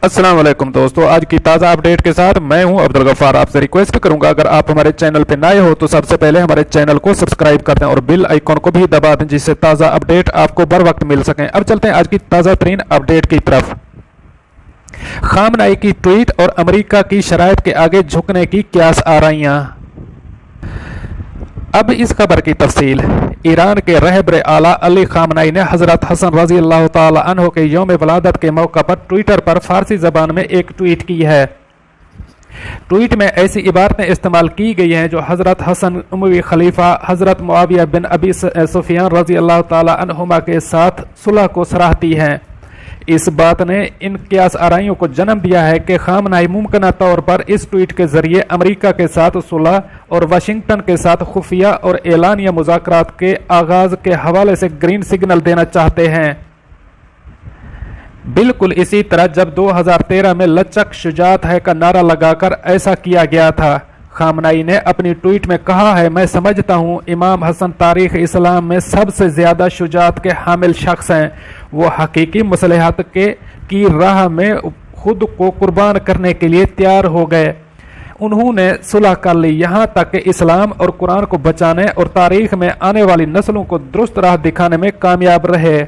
अस्सलाम वालेकुम दोस्तों, आज की ताज़ा अपडेट के साथ मैं हूं अब्दुल गफ्फार। आपसे रिक्वेस्ट करूंगा अगर आप हमारे चैनल पर नए हो तो सबसे पहले हमारे चैनल को सब्सक्राइब कर दें और बेल आइकॉन को भी दबा दें जिससे ताज़ा अपडेट आपको बर वक्त मिल सकें। अब चलते हैं आज की ताज़ा तरीन अपडेट की तरफ। खामनाई की ट्वीट और अमेरिका की शराइत के आगे झुकने की क्यास आराइयां। अब इस खबर की तफसील। ईरान के रहबर आला अली खामनाई ने हजरत हसन रजी अल्लाह ताला अन्हो के यौम वलादत के मौका पर ट्विटर पर फारसी जबान में एक ट्वीट की है। ट्वीट में ऐसी इबारतें इस्तेमाल की गई हैं जो हजरत हसन उमवी खलीफा हजरत मुआविया बिन अबी सुफियान रजी अल्लाह ताला अन्हुमा के साथ सुलह को सराहती हैं। इस बात ने इन क्यास आराइयों को जन्म दिया है कि खामनाई मुमकिन तौर पर इस ट्वीट के जरिए अमेरिका के साथ सुलह और वाशिंगटन के साथ खुफिया और एलानिया मुज़ाकरात के आगाज के हवाले से ग्रीन सिग्नल देना चाहते हैं। बिल्कुल इसी तरह जब 2013 में लचक शुजात है का नारा लगाकर ऐसा किया गया था। खामनाई ने अपनी ट्वीट में कहा है, मैं समझता हूँ इमाम हसन तारीख इस्लाम में सबसे ज्यादा शुजात के हामिल शख्स हैं। वो हकीकी मसलहत की राह में खुद को कुर्बान करने के लिए तैयार हो गए। उन्होंने सुलह कर ली, यहाँ तक कि इस्लाम और कुरान को बचाने और तारीख में आने वाली नस्लों को दुरुस्त राह दिखाने में कामयाब रहे।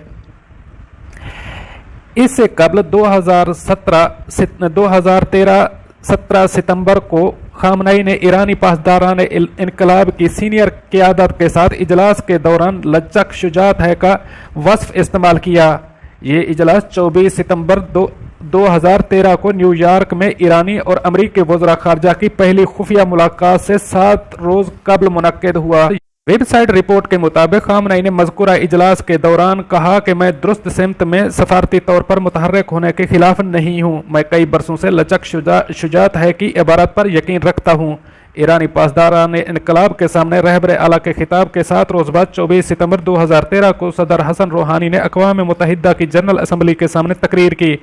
इससे कबल 2017 सितंबर को खामनाई ने ईरानी पासदारान इनकलाब की सीनियर क़यादत के साथ इजलास के दौरान लचक शुजात है का वस्फ इस्तेमाल किया। ये इजलास 24 सितंबर 2013 को न्यूयॉर्क में ईरानी और अमरीकी वज़रा ख़ारजा की पहली खुफिया मुलाकात से 7 रोज कबल मुनक्किद हुआ। वेबसाइट रिपोर्ट के मुताबिक खामनाई ने मज़कूरा इजलास के दौरान कहा कि मैं दुरुस्त सिमत में सफारती तौर पर मुतहर्रिक होने के खिलाफ नहीं हूँ। मैं कई बरसों से लचक शुजात है की इबारत पर यकीन रखता हूँ। ईरानी पासदारान इनकलाब के सामने रहबर आला के खिताब के 7 रोज बाद 24 सितंबर 2013 को सदर हसन रूहानी ने अक़वाम मुत्तहिदा की जनरल असम्बली के सामने तकरीर की।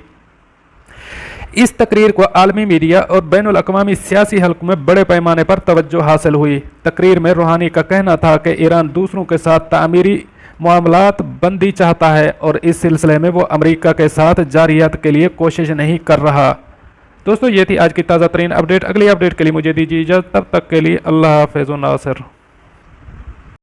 इस तकरीर को आलमी मीडिया और बैनुल अक़वामी सियासी हल्क़ों में बड़े पैमाने पर तवज्जो हासिल हुई। तकरीर में रूहानी का कहना था कि ईरान दूसरों के साथ तामीरी मामलात बंदी चाहता है और इस सिलसिले में वो अमेरिका के साथ जारियत के लिए कोशिश नहीं कर रहा। दोस्तों, ये थी आज की ताज़ा तरीन अपडेट। अगली अपडेट के लिए मुझे दीजिए इजाज़त, तब तक के लिए अल्लाह हाफ़िज़ व नासिर।